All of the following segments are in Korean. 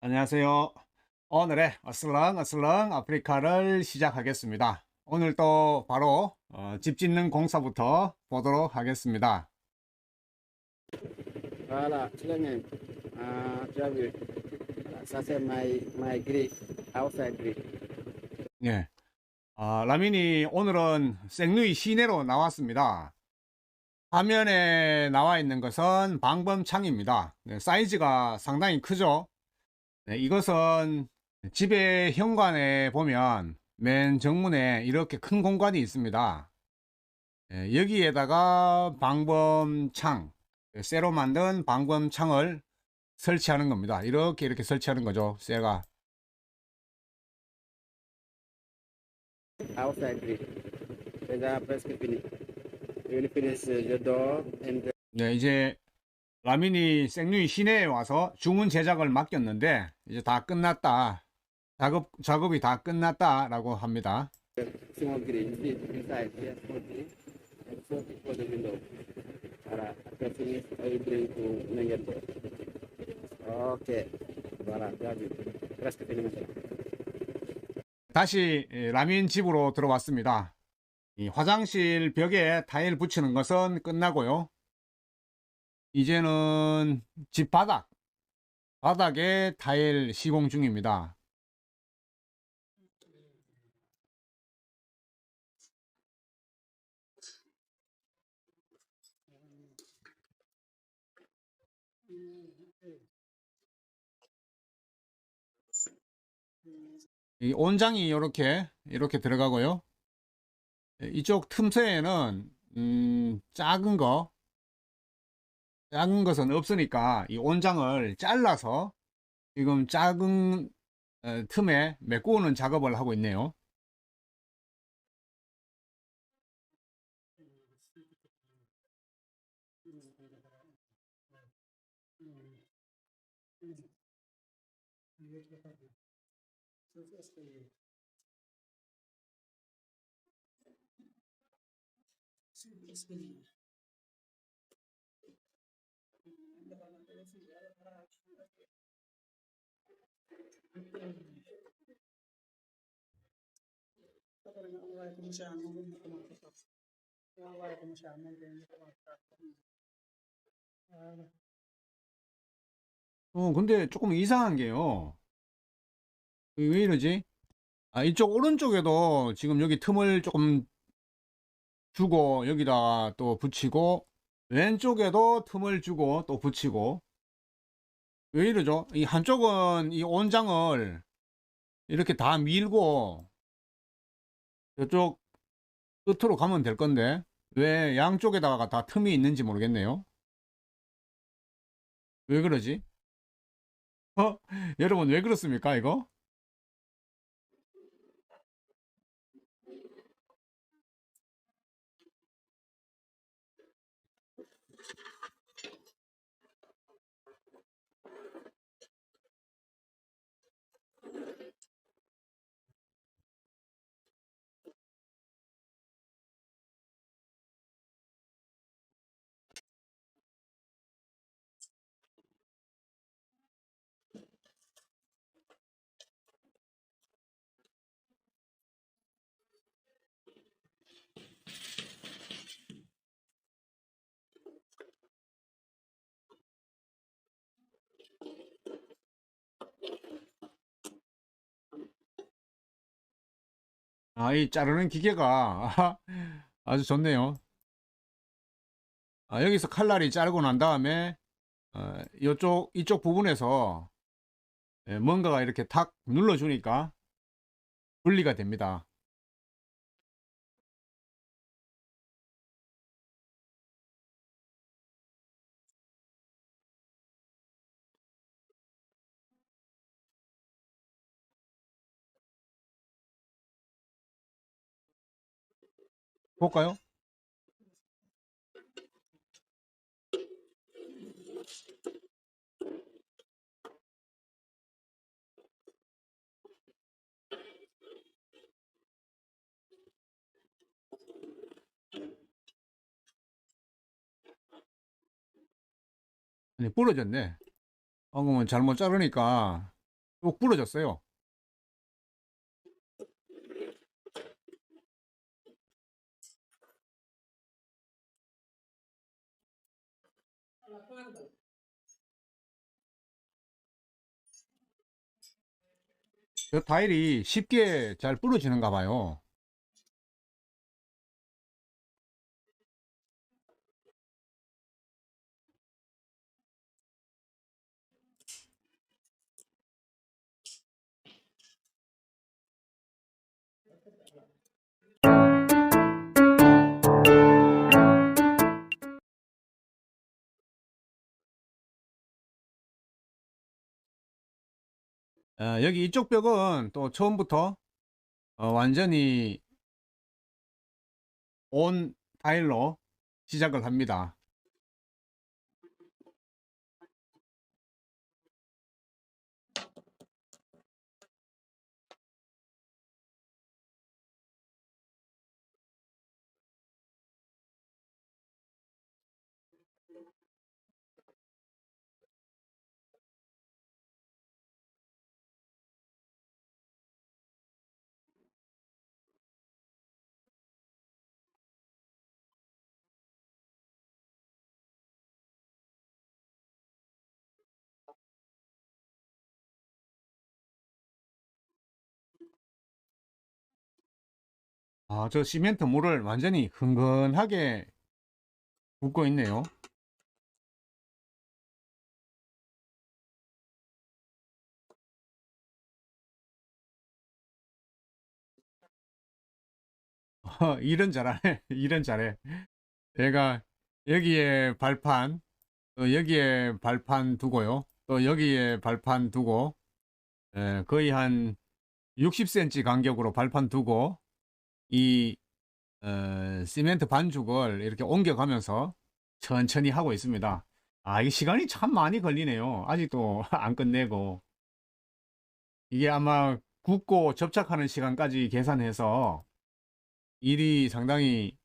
안녕하세요. 오늘의 어슬렁어슬렁 아프리카를 시작하겠습니다. 오늘 또 바로 집 짓는 공사부터 보도록 하겠습니다. Voilà, Suleiman. Tu as vu. Voilà, ça c'est my grille, outside grille. 예. 라민이 오늘은 생루이 시내로 나왔습니다. 화면에 나와 있는 것은 방범창입니다. 네, 사이즈가 상당히 크죠. 네, 이것은 집의 현관에 보면 맨 정문에 이렇게 큰 공간이 있습니다. 여기에다가 방범창, 쇠로 만든 방범창을 설치하는 겁니다. 이렇게 설치하는 거죠. 쇠가. Outside grille. Déjà presque fini. You will finish the door and 네, 이제 라민이 생루이 시내에 와서 주문 제작을 맡겼는데 이제 다 끝났다. 작업이 다 끝났다라고 합니다. the small grille. You see inside here, small grille. And so for the window. Voilà, after finish, I will bring to Mengenbo. Okay. Voilà, tu as vu. Presque fini maintenant. 다시 라민 집으로 들어왔습니다. 이 화장실 벽에 타일 붙이는 것은 끝나고요. 이제는 집 바닥에 타일 시공 중입니다. 이 온장이 이렇게 들어가고요. 이쪽 틈새에는 작은 것은 없으니까 이 온장을 잘라서 지금 작은 틈에 메꾸는 작업을 하고 있네요. 근데 조금 이상한 게요. 왜 이러지? 이쪽 오른쪽에도 지금 여기 틈을 조금 주고 여기다가 또 붙이고 왼쪽에도 틈을 주고 또 붙이고 왜 이러죠? 이 한쪽은 이 온장을 이렇게 다 밀고 이쪽 끝으로 가면 될 건데 왜 양쪽에다가 다 틈이 있는지 모르겠네요. 왜 그러지? 어? 여러분 왜 그렇습니까 이거? 이 자르는 기계가 아주 좋네요. 여기서 칼날이 자르고 난 다음에 이쪽 부분에서 뭔가가 이렇게 탁 눌러주니까 분리가 됩니다. 볼까요? 아니, 부러졌네. 그러면 잘못 자르니까 쭉 부러졌어요. 저 타일이 쉽게 잘 부러지는가 봐요. 여기 이쪽 벽은 또 처음부터 완전히 온 타일로 시작을 합니다. 저 시멘트 물을 완전히 흥건하게 붓고 있네요. 일은 잘하네. 일은 잘해. 제가 여기에 발판, 또 여기에 발판 두고요. 또 여기에 발판 두고, 거의 한 60cm 간격으로 발판 두고, 이 시멘트 반죽을 이렇게 옮겨가면서 천천히 하고 있습니다. 이 시간이 참 많이 걸리네요. 아직도 안 끝내고. 이게 아마 굽고 접착하는 시간까지 계산해서 일이 상당히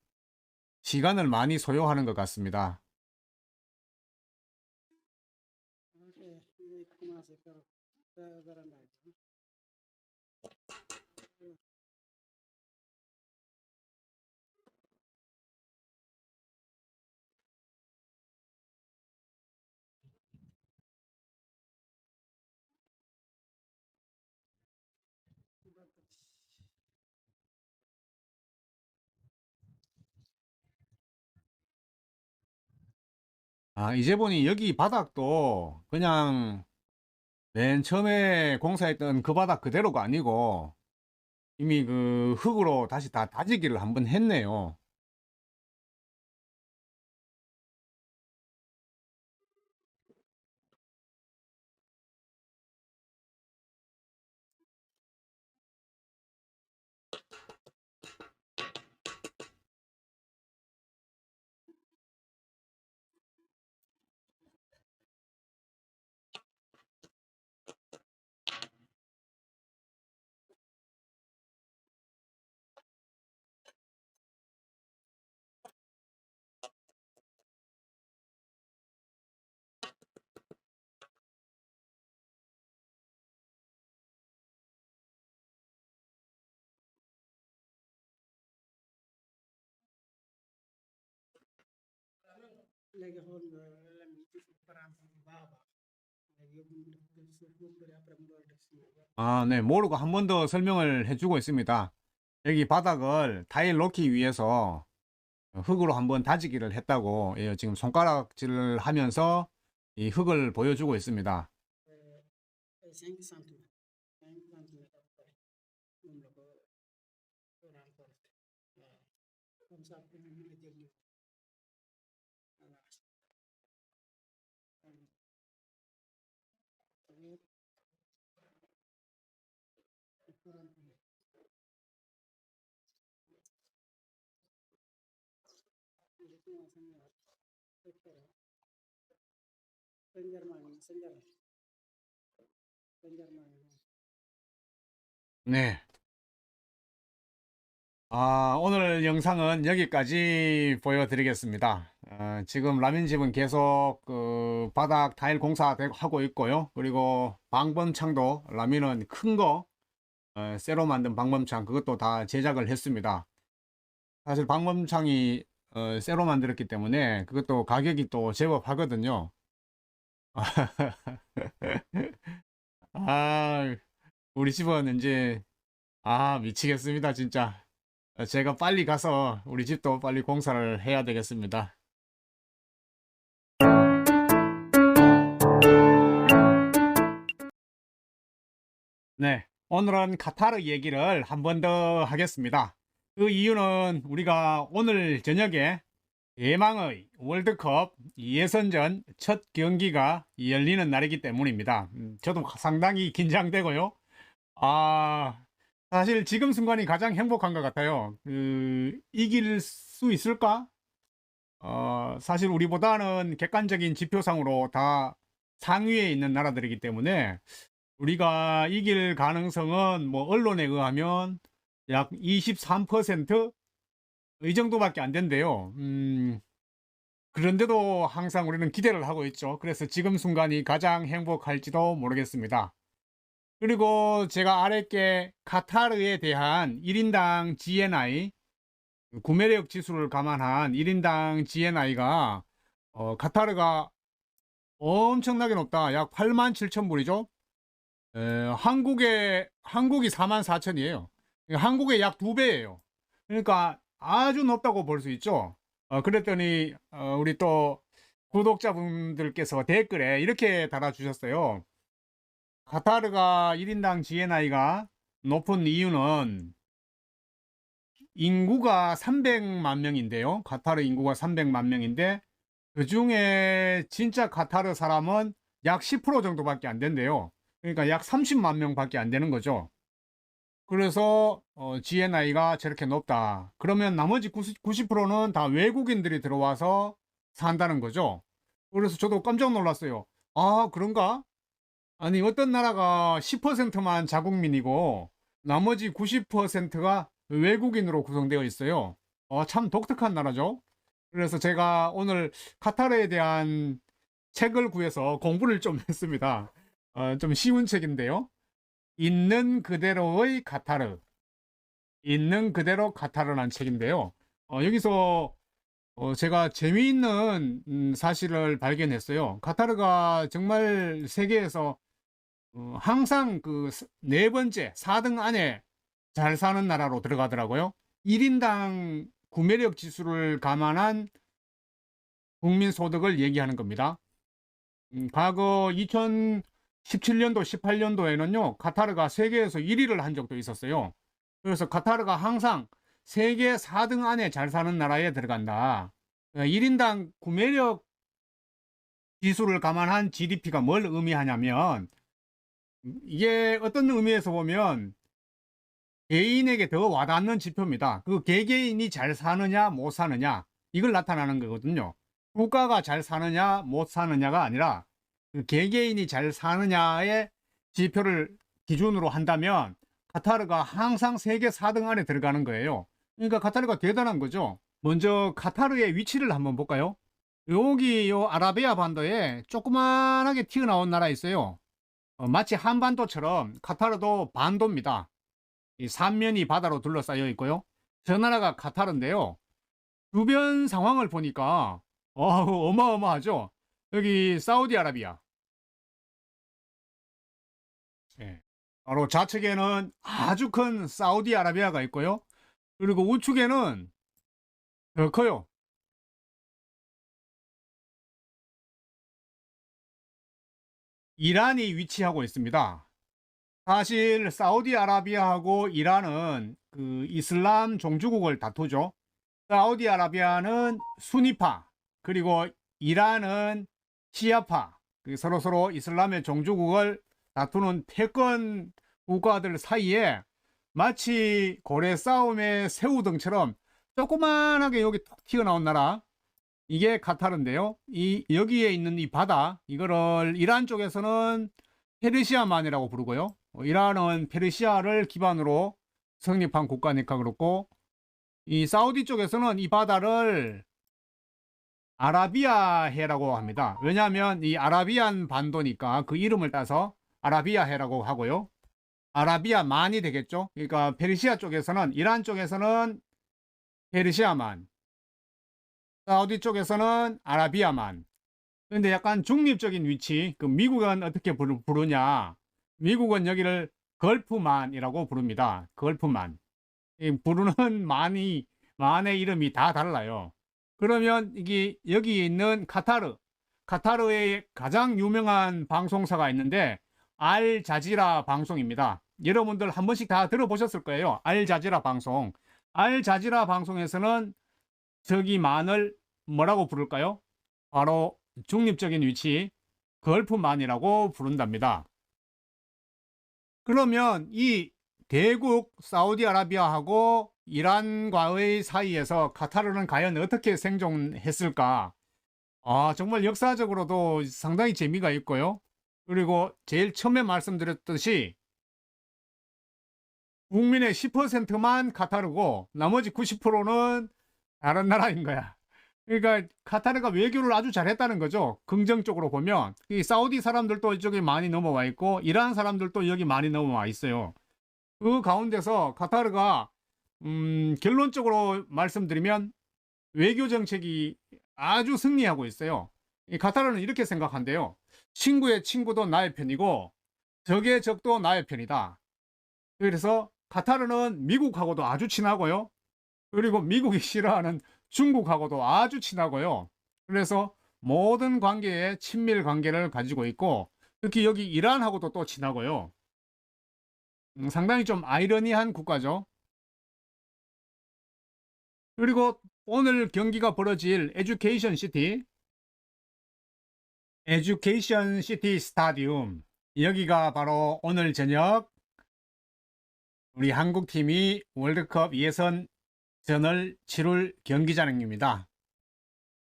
시간을 많이 소요하는 것 같습니다. 이제 보니 여기 바닥도 그냥 맨 처음에 공사했던 그 바닥 그대로가 아니고 이미 그 흙으로 다시 다 다지기를 한번 했네요. 네, 모르고 한 번 더 설명을 해주고 있습니다. 여기 바닥을 타일 놓기 위해서 흙으로 한번 다지기를 했다고 지금 손가락질을 하면서 이 흙을 보여주고 있습니다. 네. 오늘 영상은 여기까지 보여드리겠습니다. 지금 라면집은 계속 그 바닥 타일 공사 하고 있고요. 그리고 방범창도 라면은 큰 거, 쇠로 만든 방범창 그것도 다 제작을 했습니다. 사실 방범창이 쇠로 만들었기 때문에 그것도 가격이 또 제법 하거든요. 아, 우리 집은 이제 미치겠습니다, 진짜. 제가 빨리 가서 우리 집도 빨리 공사를 해야 되겠습니다. 네, 오늘은 카타르 얘기를 한 번 더 하겠습니다. 그 이유는 우리가 오늘 저녁에 대망의 월드컵 예선전 첫 경기가 열리는 날이기 때문입니다. 저도 상당히 긴장되고요. 아, 사실 지금 순간이 가장 행복한 것 같아요. 이길 수 있을까? 사실 우리보다는 객관적인 지표상으로 다 상위에 있는 나라들이기 때문에 우리가 이길 가능성은 뭐 언론에 의하면 약 23%? 이 정도밖에 안 된대요. 그런데도 항상 우리는 기대를 하고 있죠. 그래서 지금 순간이 가장 행복할지도 모르겠습니다. 그리고 제가 아랫게 카타르에 대한 1인당 GNI, 구매력 지수를 감안한 1인당 GNI가 카타르가 엄청나게 높다. 약 8만 7천 불이죠. 한국이 4만 4천이에요. 한국의 약 2배예요. 그러니까 아주 높다고 볼 수 있죠. 그랬더니 우리 또 구독자분들께서 댓글에 이렇게 달아주셨어요. 카타르가 1인당 GNI가 높은 이유는 인구가 300만 명인데요. 카타르 인구가 300만 명인데 그 중에 진짜 카타르 사람은 약 10% 정도밖에 안 된대요. 그러니까 약 30만 명밖에 안 되는 거죠. 그래서 GNI가 저렇게 높다. 그러면 나머지 90%는 다 외국인들이 들어와서 산다는 거죠. 그래서 저도 깜짝 놀랐어요. 아, 그런가? 아니, 어떤 나라가 10%만 자국민이고 나머지 90%가 외국인으로 구성되어 있어요. 참 독특한 나라죠. 그래서 제가 오늘 카타르에 대한 책을 구해서 공부를 좀 했습니다. 좀 쉬운 책인데요. 있는 그대로의 카타르. 있는 그대로 카타르라는 책인데요. 여기서 제가 재미있는 사실을 발견했어요. 카타르가 정말 세계에서 항상 그 네 번째, 4등 안에 잘 사는 나라로 들어가더라고요. 1인당 구매력 지수를 감안한 국민 소득을 얘기하는 겁니다. 과거 2017년도, 18년도에는요, 카타르가 세계에서 1위를 한 적도 있었어요. 그래서 카타르가 항상 세계 4등 안에 잘 사는 나라에 들어간다. 1인당 구매력 지수를 감안한 GDP가 뭘 의미하냐면, 이게 어떤 의미에서 보면 개인에게 더 와닿는 지표입니다. 그 개개인이 잘 사느냐, 못 사느냐, 이걸 나타나는 거거든요. 국가가 잘 사느냐, 못 사느냐가 아니라 그 개개인이 잘 사느냐의 지표를 기준으로 한다면 카타르가 항상 세계 4등 안에 들어가는 거예요. 그러니까 카타르가 대단한 거죠. 먼저 카타르의 위치를 한번 볼까요? 여기 요 아라비아 반도에 조그만하게 튀어나온 나라 있어요. 마치 한반도처럼 카타르도 반도입니다. 이 삼면이 바다로 둘러싸여 있고요. 저 나라가 카타르인데요. 주변 상황을 보니까 어마어마하죠. 여기 사우디아라비아. 예. 바로 좌측에는 아주 큰 사우디아라비아가 있고요. 그리고 우측에는 더 커요. 이란이 위치하고 있습니다. 사실 사우디아라비아하고 이란은 그 이슬람 종주국을 다투죠. 사우디아라비아는 수니파, 그리고 이란은 시아파, 서로서로 이슬람의 종주국을 다투는 패권 국가들 사이에 마치 고래 싸움의 새우등처럼 조그만하게 여기 톡 튀어나온 나라, 이게 카타르인데요. 여기에 있는 이 바다, 이거를 이란 쪽에서는 페르시아만이라고 부르고요. 이란은 페르시아를 기반으로 성립한 국가니까 그렇고, 이 사우디 쪽에서는 이 바다를 아라비아해라고 합니다. 왜냐하면 이 아라비안 반도니까 그 이름을 따서 아라비아해라고 하고요. 아라비아만이 되겠죠. 그러니까 페르시아 쪽에서는, 이란 쪽에서는 페르시아만, 사우디 쪽에서는 아라비아만. 근데 약간 중립적인 위치, 그 미국은 어떻게 부르냐? 미국은 여기를 걸프만이라고 부릅니다. 걸프만. 이 부르는 만의 이름이 다 달라요. 그러면 이게 여기 있는 카타르의 가장 유명한 방송사가 있는데 알자지라 방송입니다. 여러분들 한 번씩 다 들어보셨을 거예요. 알자지라 방송. 알자지라 방송에서는 저기 만을 뭐라고 부를까요? 바로 중립적인 위치 걸프만이라고 부른답니다. 그러면 이 대국 사우디아라비아하고 이란과의 사이에서 카타르는 과연 어떻게 생존했을까? 정말 역사적으로도 상당히 재미가 있고요. 그리고 제일 처음에 말씀드렸듯이 국민의 10%만 카타르고 나머지 90%는 다른 나라인 거야. 그러니까 카타르가 외교를 아주 잘했다는 거죠. 긍정적으로 보면 이 사우디 사람들도 이쪽에 많이 넘어와 있고 이란 사람들도 여기 많이 넘어와 있어요. 그 가운데서 카타르가 결론적으로 말씀드리면 외교 정책이 아주 승리하고 있어요. 이 카타르는 이렇게 생각한대요. 친구의 친구도 나의 편이고 적의 적도 나의 편이다. 그래서 카타르는 미국하고도 아주 친하고요. 그리고 미국이 싫어하는 중국하고도 아주 친하고요. 그래서 모든 관계에 친밀 관계를 가지고 있고 특히 여기 이란하고도 또 친하고요. 상당히 좀 아이러니한 국가죠. 그리고 오늘 경기가 벌어질 에듀케이션 시티 스타디움, 여기가 바로 오늘 저녁 우리 한국팀이 월드컵 예선전을 치룰 경기장입니다.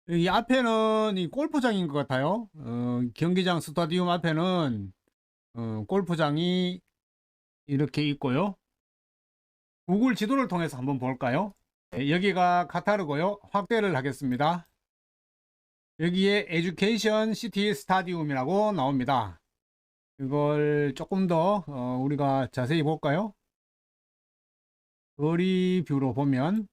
이 앞에는 이 골프장인 것 같아요. 경기장 스타디움 앞에는 골프장이 이렇게 있고요. 구글 지도를 통해서 한번 볼까요? 네, 여기가 카타르고요. 확대를 하겠습니다. 여기에 에듀케이션 시티 스타디움이라고 나옵니다. 이걸 조금 더 우리가 자세히 볼까요? 거리 뷰로 보면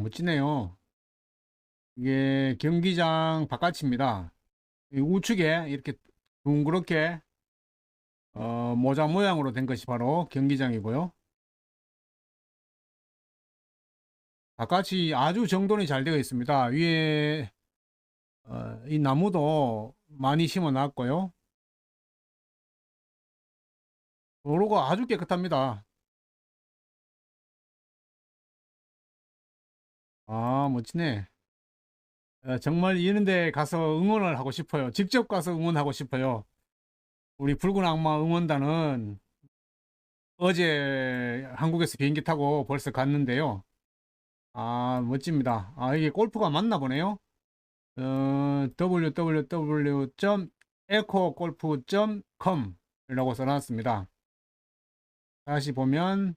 멋지네요. 이게 경기장 바깥입니다. 이 우측에 이렇게 둥그렇게 모자 모양으로 된 것이 바로 경기장이고요. 바깥이 아주 정돈이 잘 되어 있습니다. 위에 이 나무도 많이 심어 놨고요. 도로가 아주 깨끗합니다. 멋지네. 정말 이런 데 가서 응원을 하고 싶어요. 직접 가서 응원하고 싶어요. 우리 붉은 악마 응원단은 어제 한국에서 비행기 타고 벌써 갔는데요. 멋집니다. 이게 골프가 맞나 보네요. www.ecogolf.com 이라고 써놨습니다. 다시 보면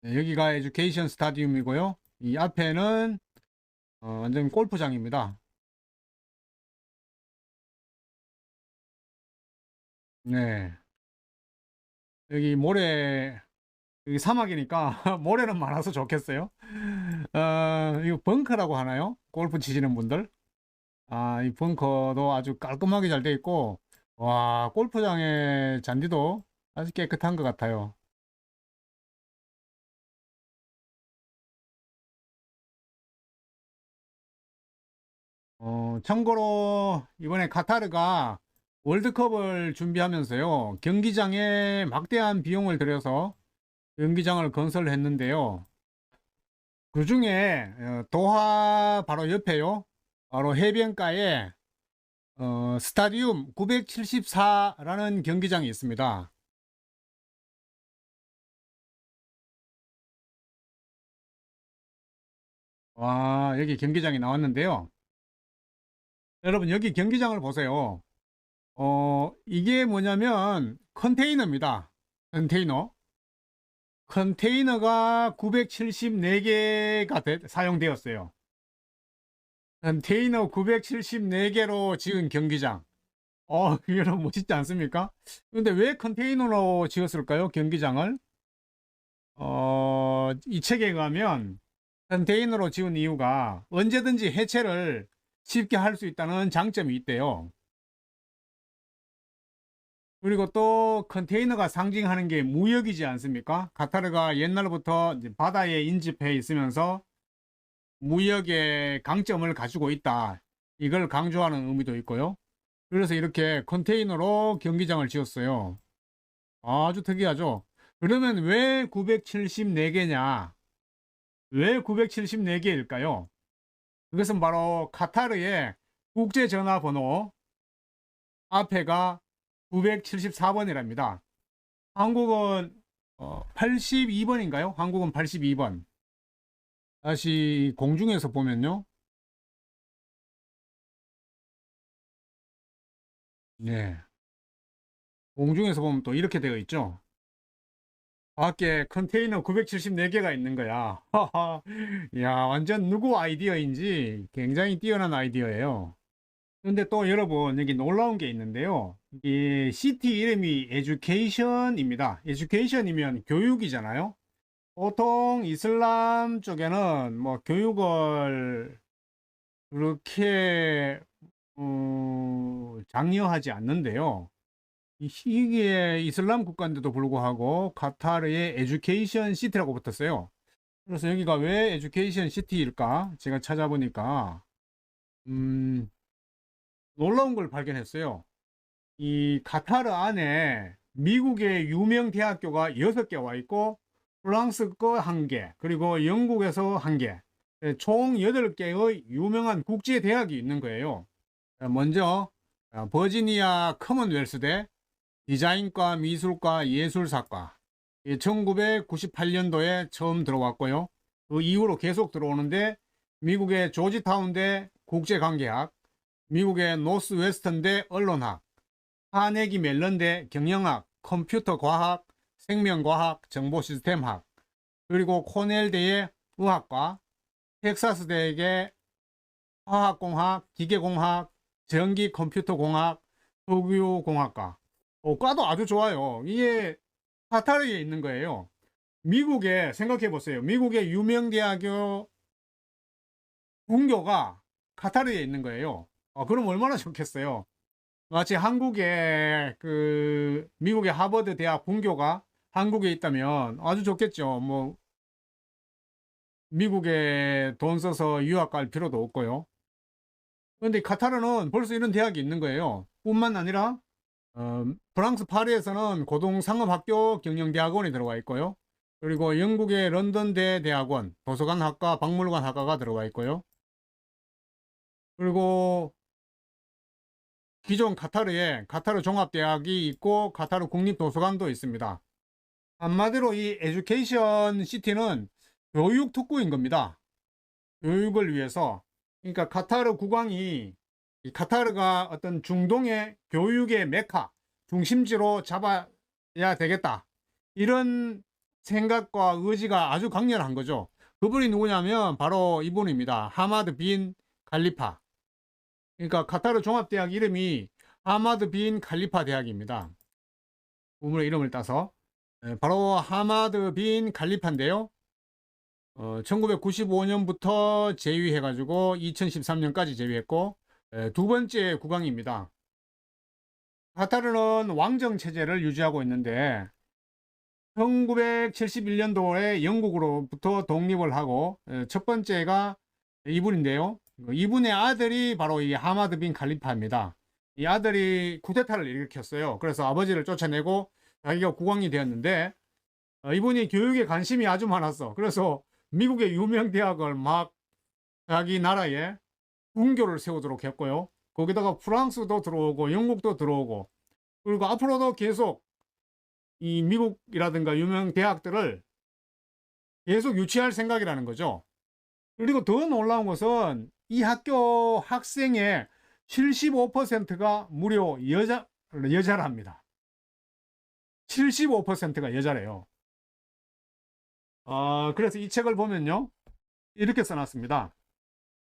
네, 여기가 에듀케이션 스타디움이고요. 이 앞에는 완전 골프장입니다. 네. 여기 모래, 여기 사막이니까 모래는 많아서 좋겠어요. 이거 벙커라고 하나요? 골프 치시는 분들? 이 벙커도 아주 깔끔하게 잘 돼 있고, 와, 골프장의 잔디도 아주 깨끗한 것 같아요. 참고로 이번에 카타르가 월드컵을 준비하면서요, 경기장에 막대한 비용을 들여서 경기장을 건설했는데요. 그 중에 도하 바로 옆에요. 바로 해변가에 스타디움 974라는 경기장이 있습니다. 와, 여기 경기장이 나왔는데요. 여러분, 여기 경기장을 보세요. 이게 뭐냐면 컨테이너입니다. 컨테이너. 컨테이너가 974개가 사용되었어요. 컨테이너 974개로 지은 경기장. 이게 너무 멋있지 않습니까? 근데 왜 컨테이너로 지었을까요? 경기장을? 이 책에 가면 컨테이너로 지은 이유가 언제든지 해체를 쉽게 할 수 있다는 장점이 있대요. 그리고 또 컨테이너가 상징하는 게 무역이지 않습니까? 카타르가 옛날부터 이제 바다에 인집해 있으면서 무역의 강점을 가지고 있다. 이걸 강조하는 의미도 있고요. 그래서 이렇게 컨테이너로 경기장을 지었어요. 아주 특이하죠? 그러면 왜 974개냐? 왜 974개일까요? 그것은 바로 카타르의 국제전화번호 앞에가 974번이랍니다. 한국은 82번인가요? 한국은 82번. 다시 공중에서 보면요. 네. 공중에서 보면 또 이렇게 되어 있죠. 밖에 컨테이너 974개가 있는 거야. 야, 완전 누구 아이디어인지 굉장히 뛰어난 아이디어예요. 근데 또 여러분, 여기 놀라운 게 있는데요. 이 시티 이름이 에듀케이션입니다. 에듀케이션이면 교육이잖아요. 보통 이슬람 쪽에는 뭐 교육을 그렇게 장려하지 않는데요. 이게 이슬람 국가인데도 불구하고 카타르의 에듀케이션 시티라고 붙었어요. 그래서 여기가 왜 에듀케이션 시티일까? 제가 찾아보니까 음, 놀라운 걸 발견했어요. 이 카타르 안에 미국의 유명 대학교가 6개 와 있고 프랑스 거 1개, 그리고 영국에서 1개, 총 8개의 유명한 국제 대학이 있는 거예요. 먼저 버지니아 커먼웰스대 디자인과 미술과 예술사과 1998년도에 처음 들어왔고요. 그 이후로 계속 들어오는데 미국의 조지타운대 국제관계학, 미국의 노스웨스턴대 언론학, 카네기 멜런대 경영학, 컴퓨터과학, 생명과학, 정보시스템학, 그리고 코넬대의 의학과, 텍사스대의 화학공학, 기계공학, 전기 컴퓨터공학, 석유공학과. 과도 아주 좋아요. 이게 카타르에 있는 거예요. 미국에 생각해 보세요. 미국의 유명 대학교 분교가 카타르에 있는 거예요. 그럼 얼마나 좋겠어요. 마치 한국의 미국의 하버드 대학 분교가 한국에 있다면 아주 좋겠죠. 뭐 미국에 돈 써서 유학 갈 필요도 없고요. 그런데 카타르는 벌써 이런 대학이 있는 거예요. 뿐만 아니라 프랑스 파리에서는 고등상업학교 경영대학원이 들어와 있고요. 그리고 영국의 런던대 대학원 도서관학과 박물관학과가 들어와 있고요. 그리고 기존 카타르에 카타르 종합대학이 있고 카타르 국립도서관도 있습니다. 한마디로 이 에듀케이션 시티는 교육 특구인 겁니다. 교육을 위해서. 그러니까 카타르 국왕이 이 카타르가 어떤 중동의 교육의 메카, 중심지로 잡아야 되겠다. 이런 생각과 의지가 아주 강렬한 거죠. 그분이 누구냐면 바로 이분입니다. 하마드 빈 칼리파. 그러니까 카타르 종합대학 이름이 하마드 빈 칼리파 대학입니다. 우물의 이름을 따서. 바로 하마드 빈 칼리파인데요. 1995년부터 제위해가지고 2013년까지 제위했고, 두 번째 국왕입니다. 카타르는 왕정 체제를 유지하고 있는데 1971년도에 영국으로부터 독립을 하고 첫 번째가 이분인데요. 이분의 아들이 바로 이 하마드 빈 칼리파입니다. 이 아들이 쿠데타를 일으켰어요. 그래서 아버지를 쫓아내고 자기가 국왕이 되었는데 이분이 교육에 관심이 아주 많았어. 그래서 미국의 유명 대학을 막 자기 나라에 분교를 세우도록 했고요. 거기다가 프랑스도 들어오고 영국도 들어오고, 그리고 앞으로도 계속 이 미국이라든가 유명 대학들을 계속 유치할 생각이라는 거죠. 그리고 더 놀라운 것은 이 학교 학생의 75%가 무려 여자랍니다. 75%가 여자래요. 그래서 이 책을 보면요, 이렇게 써놨습니다.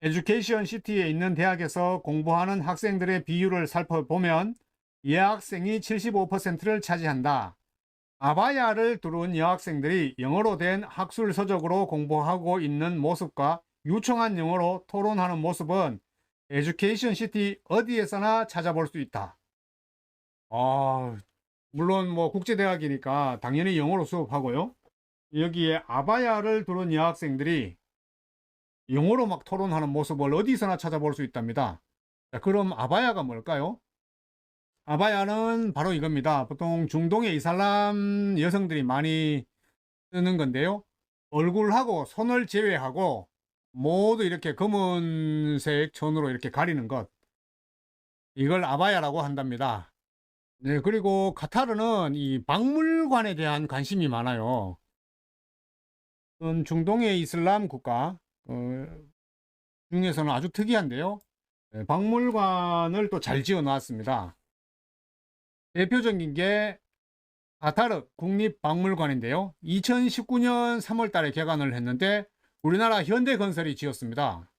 에듀케이션 시티에 있는 대학에서 공부하는 학생들의 비율을 살펴보면 여학생이 75%를 차지한다. 아바야를 두른 여학생들이 영어로 된 학술 서적으로 공부하고 있는 모습과 유창한 영어로 토론하는 모습은 에듀케이션 시티 어디에서나 찾아볼 수 있다. 물론 뭐 국제대학이니까 당연히 영어로 수업하고요. 여기에 아바야를 두른 여학생들이 영어로 막 토론하는 모습을 어디서나 찾아볼 수 있답니다. 자, 그럼 아바야가 뭘까요? 아바야는 바로 이겁니다. 보통 중동의 이슬람 여성들이 많이 쓰는 건데요. 얼굴하고 손을 제외하고 모두 이렇게 검은색 천으로 이렇게 가리는 것. 이걸 아바야라고 한답니다. 네, 그리고 카타르는 이 박물관에 대한 관심이 많아요. 중동의 이슬람 국가 중에서는 아주 특이한데요. 네, 박물관을 또 잘 지어 놨습니다. 대표적인 게 카타르 국립박물관인데요. 2019년 3월 달에 개관을 했는데 우리나라 현대건설이 지었습니다.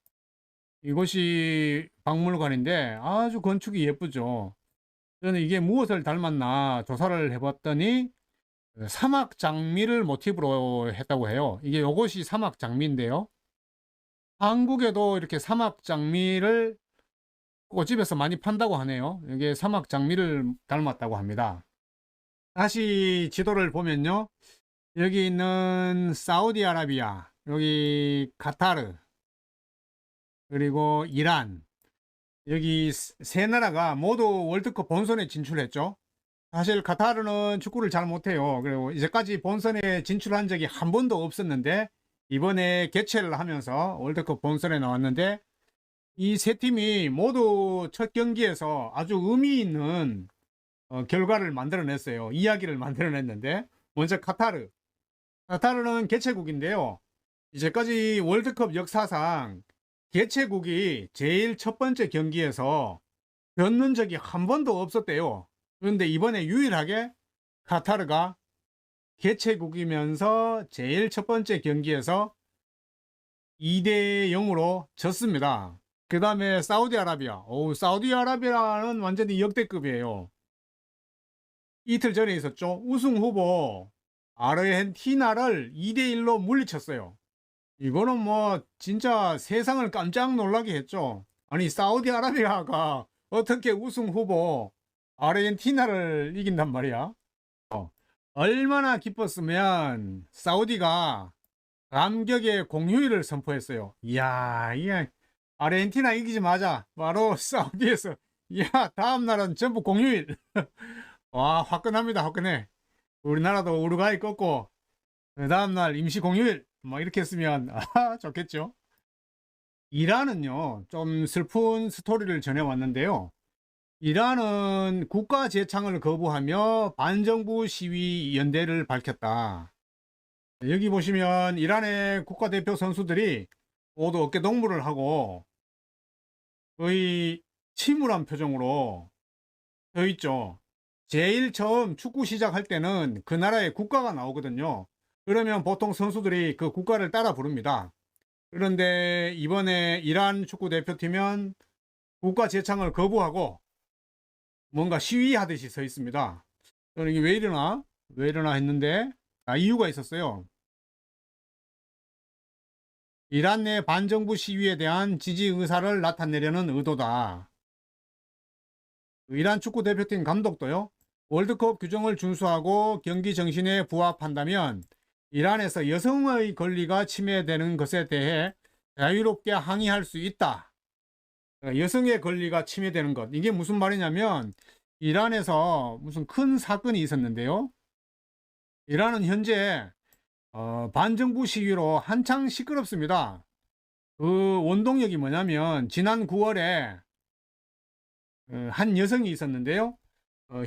이곳이 박물관인데 아주 건축이 예쁘죠. 저는 이게 무엇을 닮았나 조사를 해봤더니 사막 장미를 모티브로 했다고 해요. 이게 요것이 사막 장미인데요. 한국에도 이렇게 사막 장미를 꽃집에서 많이 판다고 하네요. 이게 사막 장미를 닮았다고 합니다. 다시 지도를 보면요. 여기 있는 사우디아라비아, 여기 카타르, 그리고 이란, 여기 세 나라가 모두 월드컵 본선에 진출했죠. 사실 카타르는 축구를 잘 못해요. 그리고 이제까지 본선에 진출한 적이 한 번도 없었는데 이번에 개최를 하면서 월드컵 본선에 나왔는데 이 세 팀이 모두 첫 경기에서 아주 의미 있는 결과를 만들어냈어요. 이야기를 만들어냈는데 먼저 카타르는 개최국인데요. 이제까지 월드컵 역사상 개최국이 제일 첫 번째 경기에서 졌는 적이 한 번도 없었대요. 그런데 이번에 유일하게 카타르가 개최국이면서 제일 첫 번째 경기에서 2대 0으로 졌습니다. 그 다음에 사우디아라비아. 사우디아라비아는 완전히 역대급이에요. 이틀 전에 있었죠. 우승 후보 아르헨티나를 2대 1로 물리쳤어요. 이거는 뭐 진짜 세상을 깜짝 놀라게 했죠. 아니 사우디아라비아가 어떻게 우승 후보 아르헨티나를 이긴단 말이야. 얼마나 기뻤으면 사우디가 감격의 공휴일을 선포했어요. 이야, 이게 아르헨티나 이기자마자 바로 사우디에서 다음날은 전부 공휴일. 와, 화끈합니다. 화끈해. 우리나라도 우루과이 꺾고 그 다음날 임시 공휴일 뭐 이렇게 했으면 좋겠죠. 이란은요, 좀 슬픈 스토리를 전해왔는데요. 이란은 국가 재창을 거부하며 반정부 시위 연대를 밝혔다. 여기 보시면 이란의 국가대표 선수들이 모두 어깨 동무를 하고 거의 침울한 표정으로 서 있죠. 제일 처음 축구 시작할 때는 그 나라의 국가가 나오거든요. 그러면 보통 선수들이 그 국가를 따라 부릅니다. 그런데 이번에 이란 축구 대표팀은 국가 재창을 거부하고 뭔가 시위하듯이 서 있습니다. 저는 이게 왜 이러나 했는데 이유가 있었어요. 이란 내 반정부 시위에 대한 지지 의사를 나타내려는 의도다. 이란 축구 대표팀 감독도요. 월드컵 규정을 준수하고 경기 정신에 부합한다면 이란에서 여성의 권리가 침해되는 것에 대해 자유롭게 항의할 수 있다. 여성의 권리가 침해되는 것. 이게 무슨 말이냐면 이란에서 무슨 큰 사건이 있었는데요. 이란은 현재 반정부 시위로 한창 시끄럽습니다. 그 원동력이 뭐냐면 지난 9월에 한 여성이 있었는데요.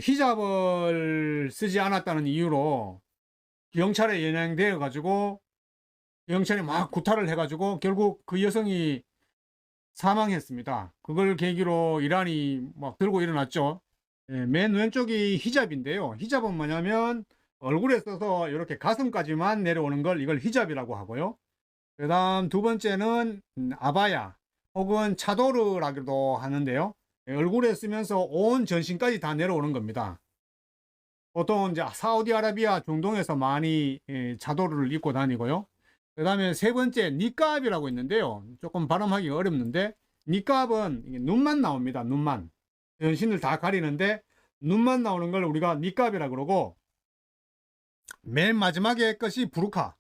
히잡을 쓰지 않았다는 이유로 경찰에 연행되어 가지고 경찰이 막 구타를 해 가지고 결국 그 여성이 사망했습니다. 그걸 계기로 이란이 막 들고 일어났죠. 예, 맨 왼쪽이 히잡인데요. 히잡은 뭐냐면 얼굴에 써서 이렇게 가슴까지만 내려오는 걸 이걸 히잡이라고 하고요. 그 다음 두 번째는 아바야 혹은 차도르라고도 하는데요. 예, 얼굴에 쓰면서 온 전신까지 다 내려오는 겁니다. 보통 이제 사우디아라비아 중동에서 많이 차도르를 입고 다니고요. 그 다음에 세 번째 니캅이라고 있는데요. 조금 발음하기가 어렵는데 니캅은 눈만 나옵니다. 눈만. 전신을 다 가리는데 눈만 나오는 걸 우리가 니캅이라 그러고, 맨 마지막에 것이 부르카.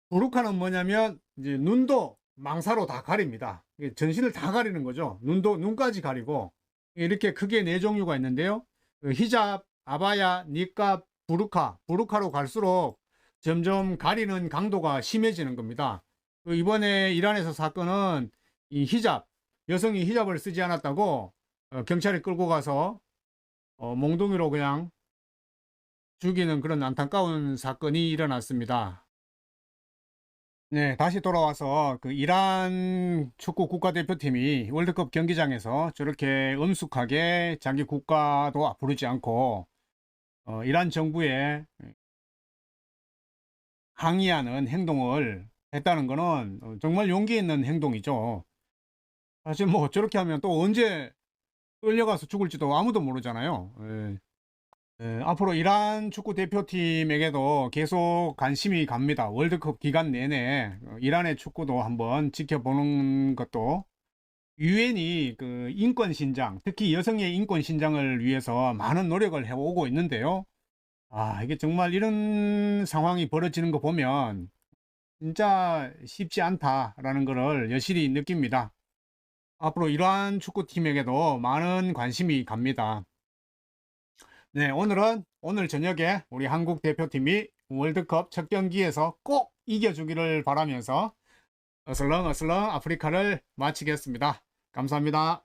부르카는 뭐냐면 이제 눈도 망사로 다 가립니다. 전신을 다 가리는 거죠. 눈도 눈까지 가리고. 이렇게 크게 네 종류가 있는데요. 히잡, 아바야, 니캅, 부르카. 부르카로 갈수록 점점 가리는 강도가 심해지는 겁니다. 이번에 이란에서 사건은 이 히잡, 여성이 히잡을 쓰지 않았다고 경찰이 끌고 가서 몽둥이로 그냥 죽이는 그런 안타까운 사건이 일어났습니다. 네, 다시 돌아와서 그 이란 축구 국가대표팀이 월드컵 경기장에서 저렇게 엄숙하게 자기 국가도 부르지 않고 이란 정부에 항의하는 행동을 했다는 것은 정말 용기 있는 행동이죠. 사실 뭐 저렇게 하면 또 언제 끌려가서 죽을지도 아무도 모르잖아요. 예. 앞으로 이란 축구 대표팀에게도 계속 관심이 갑니다. 월드컵 기간 내내 이란의 축구도 한번 지켜보는 것도, 유엔이 그 인권 신장, 특히 여성의 인권 신장을 위해서 많은 노력을 해오고 있는데요. 이게 정말 이런 상황이 벌어지는 거 보면 진짜 쉽지 않다라는 것을 여실히 느낍니다. 앞으로 이러한 축구팀에게도 많은 관심이 갑니다. 네, 오늘 저녁에 우리 한국 대표팀이 월드컵 첫 경기에서 꼭 이겨주기를 바라면서 어슬렁 아프리카를 마치겠습니다. 감사합니다.